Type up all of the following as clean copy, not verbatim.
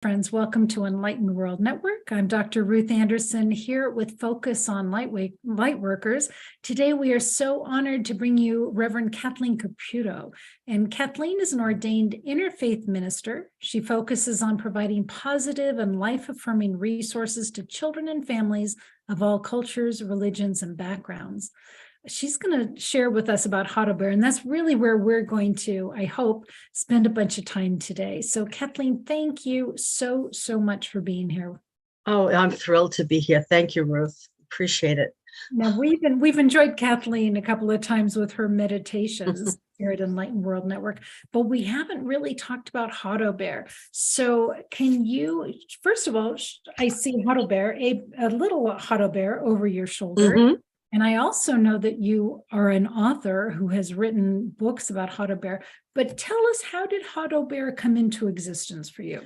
Friends, welcome to Enlightened World Network. I'm Dr. Ruth Anderson here with Focus on Lightworkers. Today, we are so honored to bring you Reverend Kathleen Caputo. And Kathleen is an ordained interfaith minister. She focuses on providing positive and life-affirming resources to children and families of all cultures, religions, and backgrounds. She's going to share with us about Hado Bear, and that's really where we're going to, I hope, spend a bunch of time today. So Kathleen, thank you so much for being here. Oh, I'm thrilled to be here. Thank you, Ruth. Appreciate it. Now, we've enjoyed Kathleen a couple of times with her meditations here at Enlightened World Network, but we haven't really talked about Hado Bear. So can you, first of all, I see Hado Bear, a little Hado Bear over your shoulder. Mm-hmm. And I also know that you are an author who has written books about Hado Bear, but tell us, how did Hado Bear come into existence for you?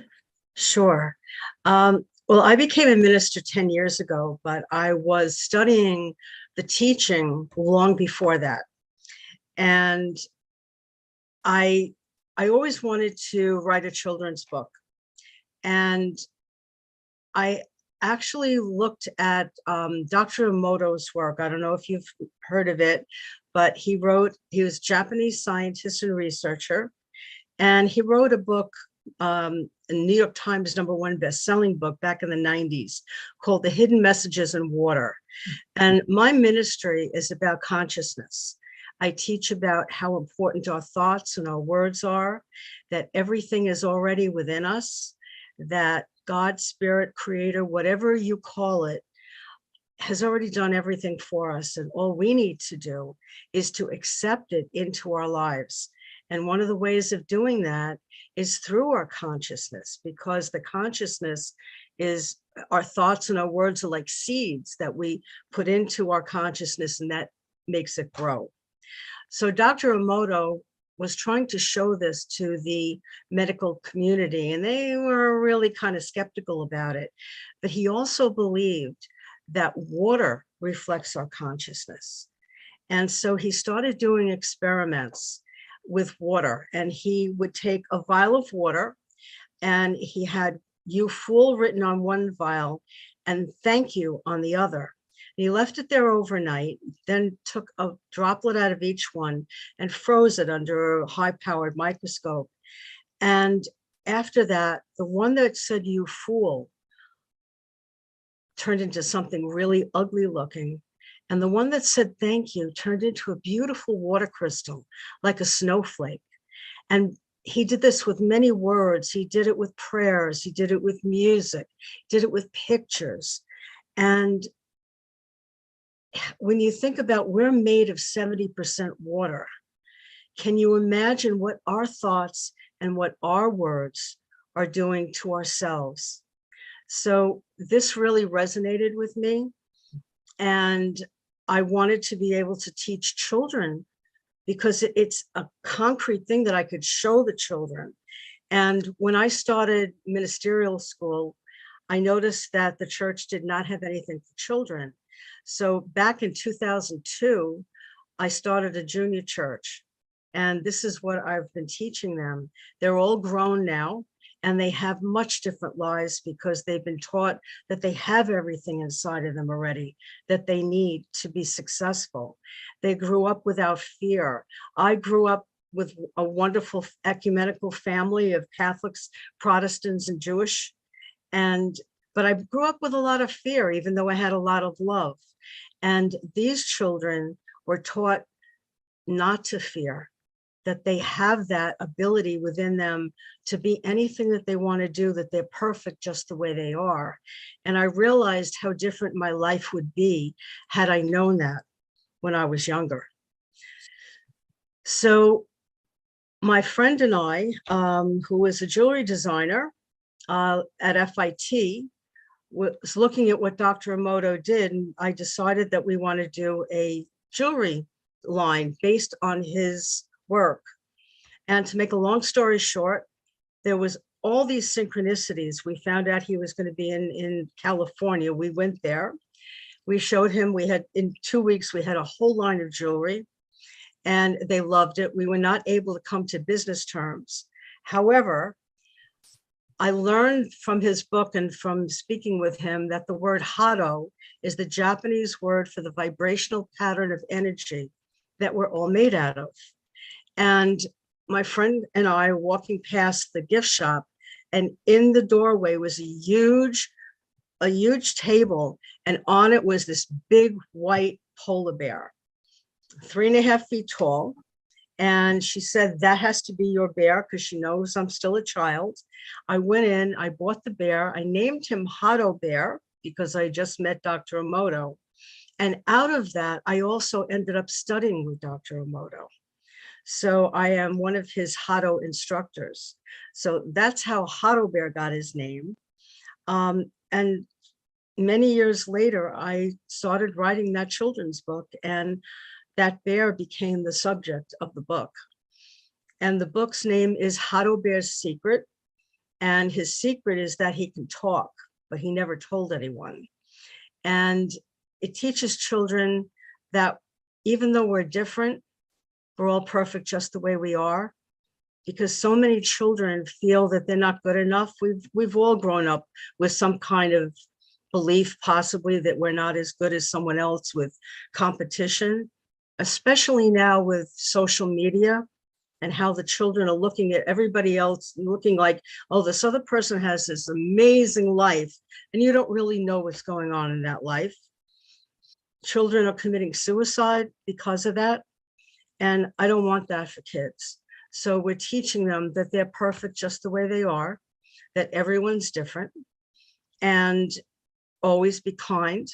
Sure. Well, I became a minister 10 years ago, but I was studying the teaching long before that. And I always wanted to write a children's book. And I actually looked at Dr. Emoto's work. I don't know if you've heard of it, but he was a Japanese scientist and researcher, and he wrote a book, a New York Times #1 best-selling book back in the 90s called The Hidden Messages in Water. And my ministry is about consciousness. I teach about how important our thoughts and our words are, that everything is already within us, that God, Spirit, Creator, whatever you call it, has already done everything for us. And all we need to do is to accept it into our lives. And one of the ways of doing that is through our consciousness, because the consciousness is, our thoughts and our words are like seeds that we put into our consciousness, and that makes it grow. So Dr. Emoto was trying to show this to the medical community, and they were really kind of skeptical about it. But he also believed that water reflects our consciousness. And so he started doing experiments with water, and he would take a vial of water, and he had "you fool" written on one vial and "thank you" on the other. He left it there overnight, then took a droplet out of each one and froze it under a high-powered microscope. And after that, the one that said "you fool" turned into something really ugly looking. And the one that said "thank you" turned into a beautiful water crystal, like a snowflake. And he did this with many words. He did it with prayers. He did it with music. He did it with pictures. And when you think about, we're made of 70% water, can you imagine what our thoughts and what our words are doing to ourselves? So this really resonated with me, and I wanted to be able to teach children, because it's a concrete thing that I could show the children. And when I started ministerial school, I noticed that the church did not have anything for children. So back in 2002, I started a junior church, and this is what I've been teaching them. They're all grown now, and they have much different lives because they've been taught that they have everything inside of them already that they need to be successful. They grew up without fear. I grew up with a wonderful ecumenical family of Catholics, Protestants, and Jewish, but I grew up with a lot of fear, even though I had a lot of love. And these children were taught not to fear, that they have that ability within them to be anything that they want to do, that they're perfect just the way they are. And I realized how different my life would be had I known that when I was younger. So my friend and I, who is a jewelry designer at FIT, was looking at what Dr. Emoto did, and I decided that we want to do a jewelry line based on his work. And to make a long story short, there was all these synchronicities. We found out he was going to be in California. We went there. We showed him, in 2 weeks, we had a whole line of jewelry, and they loved it. We were not able to come to business terms. However, I learned from his book and from speaking with him that the word Hado is the Japanese word for the vibrational pattern of energy that we're all made out of. And my friend and I were walking past the gift shop, and in the doorway was a huge table, and on it was this big white polar bear, 3.5 feet tall. And she said, that has to be your bear, because she knows I'm still a child. I went in, I bought the bear, I named him Hado Bear because I just met Dr. Emoto. And out of that, I also ended up studying with Dr. Emoto. So I am one of his Hado instructors. So that's how Hado Bear got his name. And many years later, I started writing that children's book, and that bear became the subject of the book. And the book's name is Hado Bear's Secret. And his secret is that he can talk, but he never told anyone. And it teaches children that even though we're different, we're all perfect just the way we are. Because so many children feel that they're not good enough. We've all grown up with some kind of belief, possibly, that we're not as good as someone else, with competition, especially now with social media and how the children are looking at everybody else, looking like, oh, this other person has this amazing life, and you don't really know what's going on in that life. Children are committing suicide because of that. And I don't want that for kids. So we're teaching them that they're perfect just the way they are, that everyone's different, and always be kind.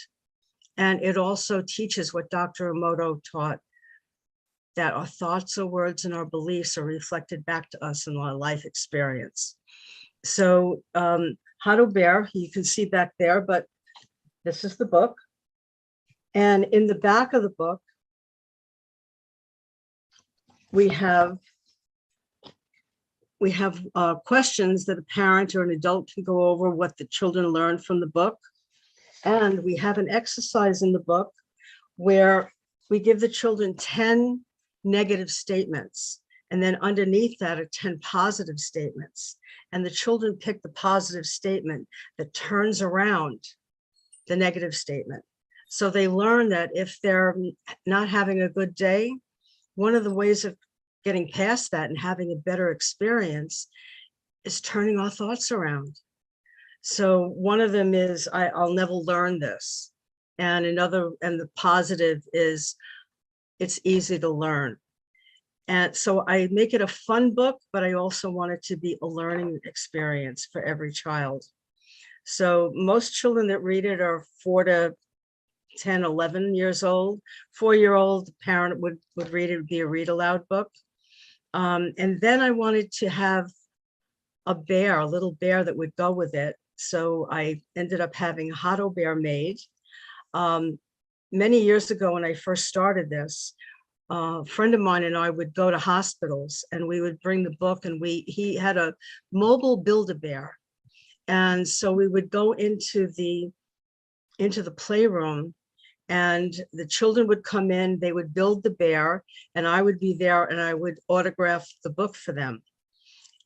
And it also teaches what Dr. Emoto taught, that our thoughts, our words, and our beliefs are reflected back to us in our life experience. So Hado Bear, you can see back there, but this is the book. And in the back of the book, we have questions that a parent or an adult can go over what the children learned from the book. And we have an exercise in the book where we give the children 10 negative statements. And then underneath that are 10 positive statements. And the children pick the positive statement that turns around the negative statement. So they learn that if they're not having a good day, one of the ways of getting past that and having a better experience is turning our thoughts around. So one of them is, I'll never learn this. And the positive is, it's easy to learn. And so I make it a fun book, but I also want it to be a learning experience for every child. So most children that read it are 4 to 10, 11 years old. 4-year-old parent would read it, would be a read aloud book. And then I wanted to have a little bear that would go with it. So I ended up having Hado Bear made. Many years ago when I first started this, a friend of mine and I would go to hospitals, and we would bring the book, and he had a mobile Build-A-Bear. And so we would go into the playroom, and the children would come in, they would build the bear, and I would be there, and I would autograph the book for them.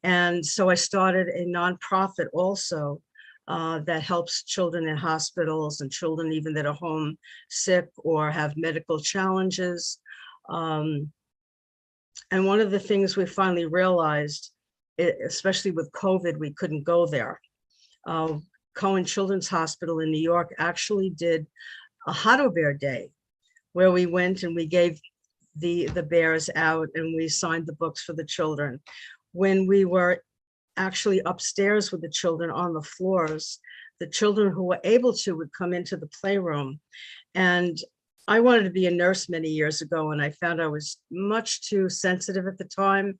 And so I started a nonprofit also that helps children in hospitals and children even that are home sick or have medical challenges. And one of the things we finally realized, especially with COVID, we couldn't go there. Cohen Children's Hospital in New York actually did a Hado Bear Day, where we went and we gave the bears out, and we signed the books for the children. When we were actually upstairs with the children on the floors, the children who were able to would come into the playroom. And I wanted to be a nurse many years ago, and I found I was much too sensitive at the time.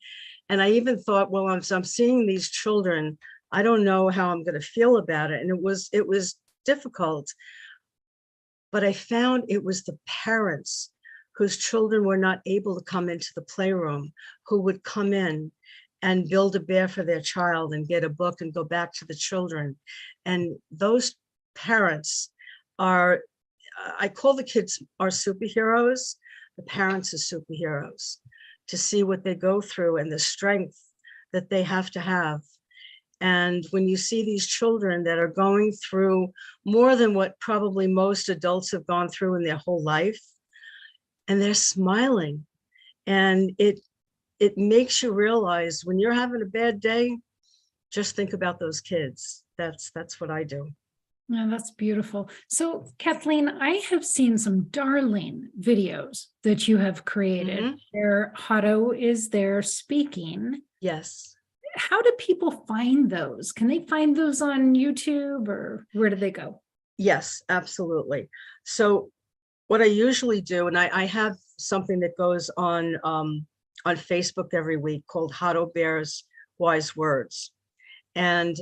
And I even thought, well, I'm seeing these children, I don't know how I'm going to feel about it. And it was difficult. But I found it was the parents whose children were not able to come into the playroom who would come in and build a bear for their child and get a book and go back to the children. And those parents are, I call the kids our superheroes. The parents are superheroes, to see what they go through and the strength that they have to have. And when you see these children that are going through more than what probably most adults have gone through in their whole life, and they're smiling, and it makes you realize when you're having a bad day, just think about those kids. That's what I do. Yeah, that's beautiful. So, Kathleen, I have seen some darling videos that you have created where Hado is there speaking. Yes. How do people find those? Can they find those on YouTube, or where do they go? Yes, absolutely. So what I usually do, and I have something that goes on Facebook every week called Hado Bear's Wise Words. And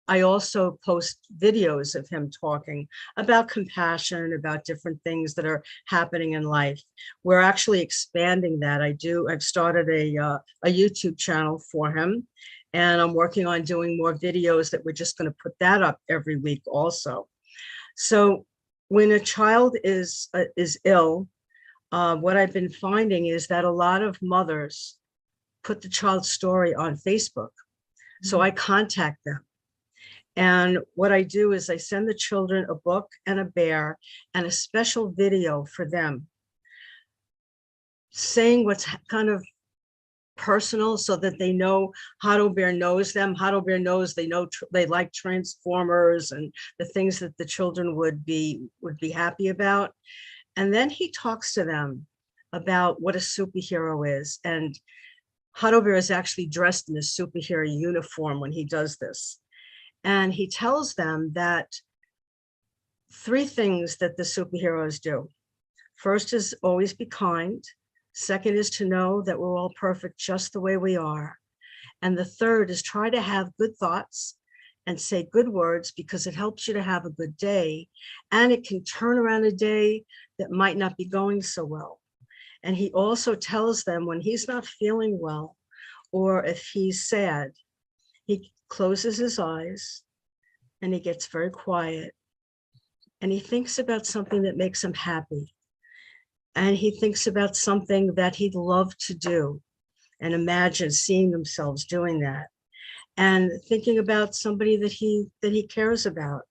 I also post videos of him talking about compassion, about different things that are happening in life. We're actually expanding that. I've started a YouTube channel for him, and I'm working on doing more videos that we're just going to put that up every week also. So when a child is ill, what I've been finding is that a lot of mothers put the child's story on Facebook. So I contact them. And what I do is I send the children a book and a bear and a special video for them, saying what's kind of personal, so that they know Hado Bear knows them. Hado Bear knows they like Transformers and the things that the children would be happy about. And then he talks to them about what a superhero is. And Hado Bear is actually dressed in a superhero uniform when he does this. And he tells them that 3 things that the superheroes do. First is always be kind. Second is to know that we're all perfect just the way we are. And the third is try to have good thoughts and say good words, because it helps you to have a good day. And it can turn around a day that might not be going so well. And he also tells them when he's not feeling well, or if he's sad, he closes his eyes and he gets very quiet, and he thinks about something that makes him happy. And he thinks about something that he'd love to do, and imagine seeing themselves doing that, and thinking about somebody that he cares about.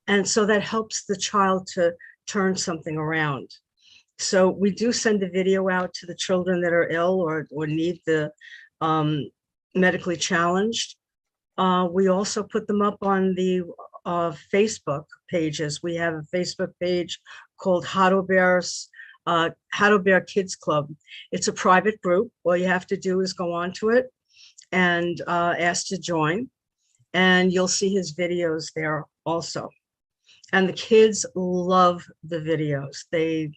And so that helps the child to turn something around. So we do send a video out to the children that are ill or need the medically challenged. We also put them up on the Facebook pages. We have a Facebook page called Hado Bear Kids Club. It's a private group. All you have to do is go onto it and ask to join, and you'll see his videos there also. And the kids love the videos. They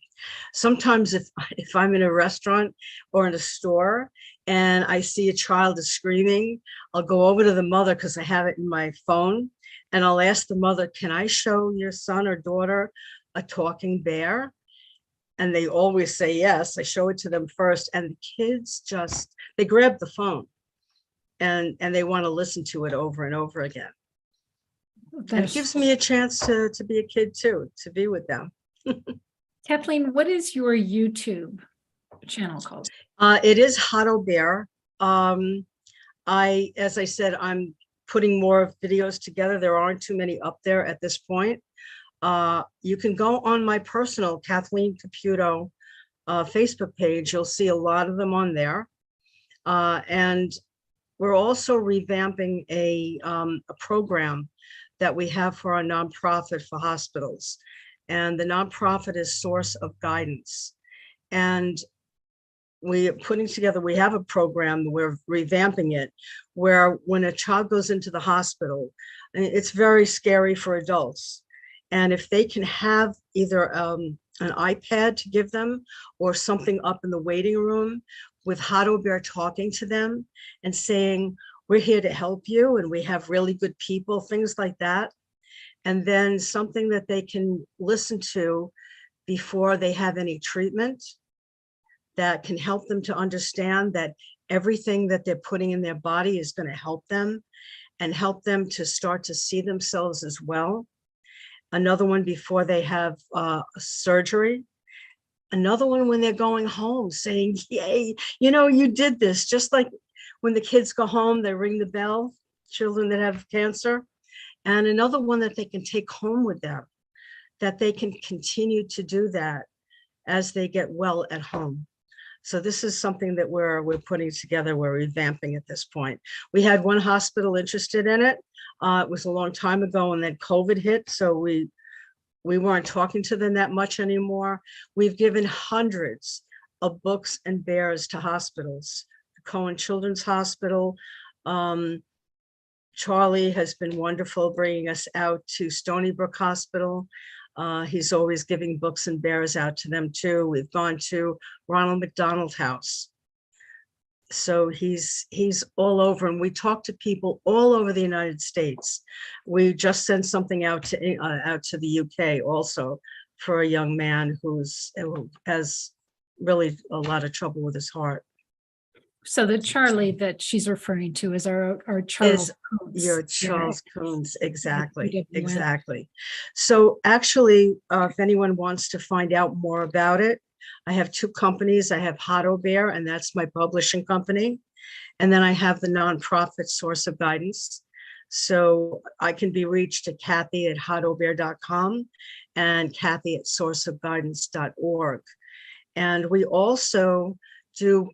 sometimes, if I'm in a restaurant or in a store and I see a child is screaming, I'll go over to the mother, because I have it in my phone, and I'll ask the mother, can I show your son or daughter a talking bear? And they always say yes. I show it to them first, and the kids they grab the phone and they want to listen to it over and over again. And it gives me a chance to be a kid too, to be with them. Kathleen, what is your YouTube channel called? It is Hado Bear. As I said, I'm putting more videos together. There aren't too many up there at this point. You can go on my personal Kathleen Caputo Facebook page. You'll see a lot of them on there. And we're also revamping a program that we have for our nonprofit for hospitals. And the nonprofit is Source of Guidance. And we have a program, we're revamping it, where when a child goes into the hospital, it's very scary for adults. And if they can have either an iPad to give them or something up in the waiting room with Hado Bear talking to them and saying, we're here to help you and we have really good people, things like that. And then something that they can listen to before they have any treatment that can help them to understand that everything that they're putting in their body is going to help them and help them to start to see themselves as well. Another one before they have surgery. Another one when they're going home, saying, yay, you did this. Just like when the kids go home, they ring the bell. children that have cancer, and another one that they can take home with them, that they can continue to do that as they get well at home. So this is something that we're putting together, we're revamping at this point. We had one hospital interested in it. It was a long time ago, and then COVID hit, so we weren't talking to them that much anymore. We've given hundreds of books and bears to hospitals. Cohen Children's Hospital. Charlie has been wonderful bringing us out to Stony Brook Hospital. He's always giving books and bears out to them too. We've gone to Ronald McDonald House. So he's all over, and we talk to people all over the United States. We just sent something out to the UK also for a young man who has really a lot of trouble with his heart. So the Charlie that she's referring to is our Charles Coons. Your Charles Coons, exactly. So actually, if anyone wants to find out more about it, I have two companies. I have Hado Bear, and that's my publishing company. And then I have the nonprofit Source of Guidance. So I can be reached at Kathy@hadobear.com and Kathy@sourceofguidance.org. And we also do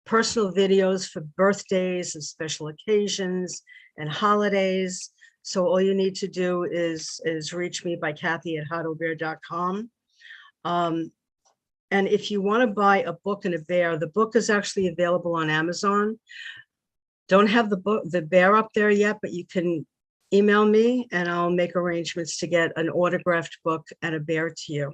personal videos for birthdays and special occasions and holidays. So all you need to do is reach me by Kathy@hadobear.com. And if you want to buy a book and a bear, the book is actually available on Amazon. Don't have the bear up there yet, but you can email me and I'll make arrangements to get an autographed book and a bear to you.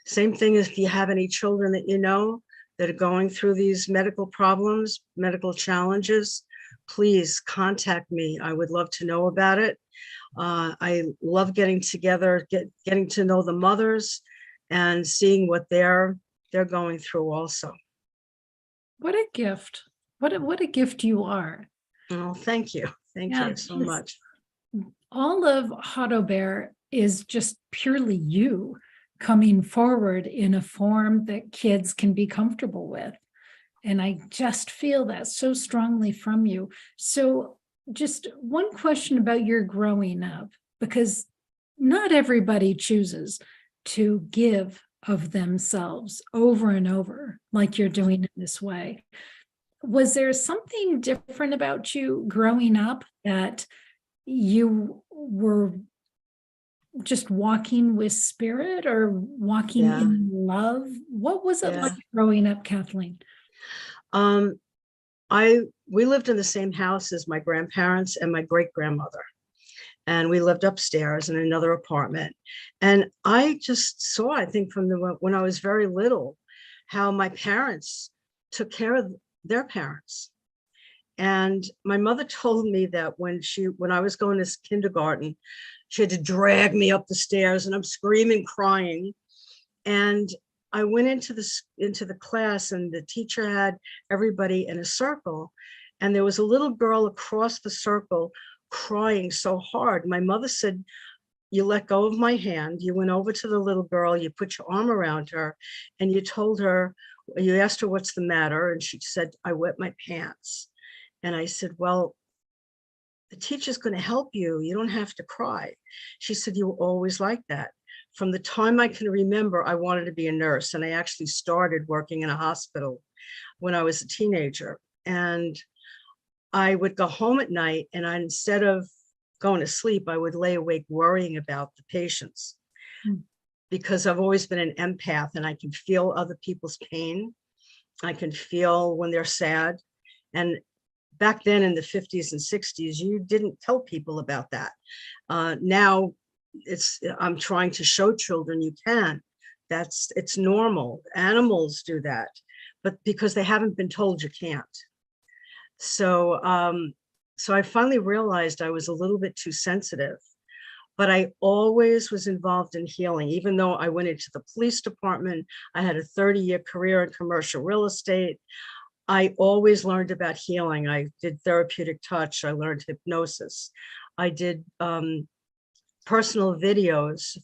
Same thing if you have any children that you know that are going through these medical problems, medical challenges, please contact me. I would love to know about it. I love getting together, getting to know the mothers and seeing what they're going through also. What a gift. What a gift you are. Oh, thank you. Thank you so much. All of Hado Bear is just purely you coming forward in a form that kids can be comfortable with. And I just feel that so strongly from you. So just one question about your growing up, because not everybody chooses to give of themselves over and over like you're doing in this way. Was there something different about you growing up that you were just walking with spirit or walking in love? What was it like growing up, Kathleen? We lived in the same house as my grandparents and my great-grandmother. And we lived upstairs in another apartment. And I just saw, I think from when I was very little, how my parents took care of their parents. And my mother told me that when I was going to kindergarten, she had to drag me up the stairs and I'm screaming, crying. And I went into the class and the teacher had everybody in a circle. And there was a little girl across the circle crying so hard. My mother said, you let go of my hand. You went over to the little girl, you put your arm around her and you told her, you asked her, what's the matter? And she said, I wet my pants. And I said, well, the teacher's going to help you. You don't have to cry. She said, you were always like that. From the time I can remember, I wanted to be a nurse. And I actually started working in a hospital when I was a teenager. And I would go home at night and instead of going to sleep, I would lay awake worrying about the patients because I've always been an empath and I can feel other people's pain. I can feel when they're sad. And back then in the 50s and 60s, you didn't tell people about that. Now I'm trying to show children you can. It's normal. Animals do that, but because they haven't been told you can't. So I finally realized I was a little bit too sensitive, but I always was involved in healing. Even though I went into the police department, I had a 30-year career in commercial real estate. I always learned about healing. I did therapeutic touch. I learned hypnosis. I did personal videos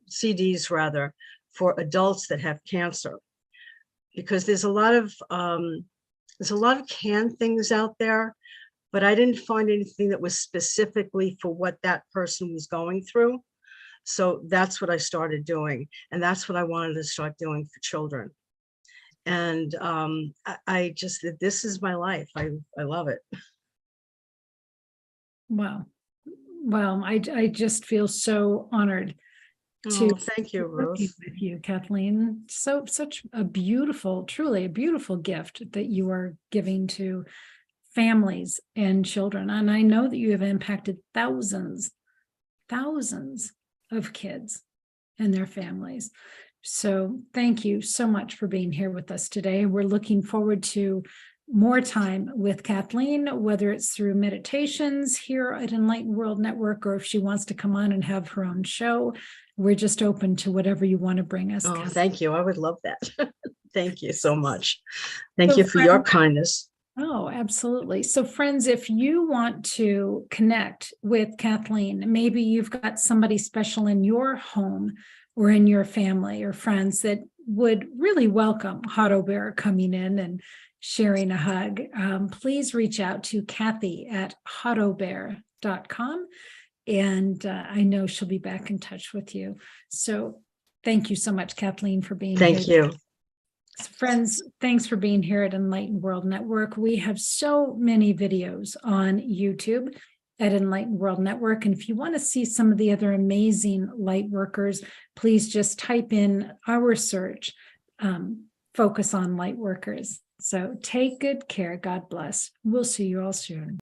CDs rather, for adults that have cancer, because there's a lot of canned things out there but I didn't find anything that was specifically for what that person was going through. So that's what I started doing. And that's what I wanted to start doing for children. And I just, this is my life. I love it. Wow. Well, I just feel so honored to Oh, thank you, working Ruth. with you, Kathleen. Such a beautiful, truly a beautiful gift that you are giving to families and children. And I know that you have impacted thousands of kids and their families. So thank you so much for being here with us today. We're looking forward to more time with Kathleen, whether it's through meditations here at Enlightened World Network, or if she wants to come on and have her own show. We're just open to whatever you want to bring us. Oh, Kathleen. thank you. I would love that. Thank you so much. Thank So you for your kindness. Oh, absolutely. So friends, if you want to connect with Kathleen, maybe you've got somebody special in your home or in your family or friends that would really welcome Hado Bear coming in and sharing a hug, please reach out to Kathy at hadobear.com. And I know she'll be back in touch with you. So thank you so much, Kathleen, for being here. Thank you. Friends, thanks for being here at Enlightened World Network. We have so many videos on YouTube at Enlightened World Network. And if you want to see some of the other amazing light workers, please just type in our search, focus on light workers. So take good care. God bless. We'll see you all soon.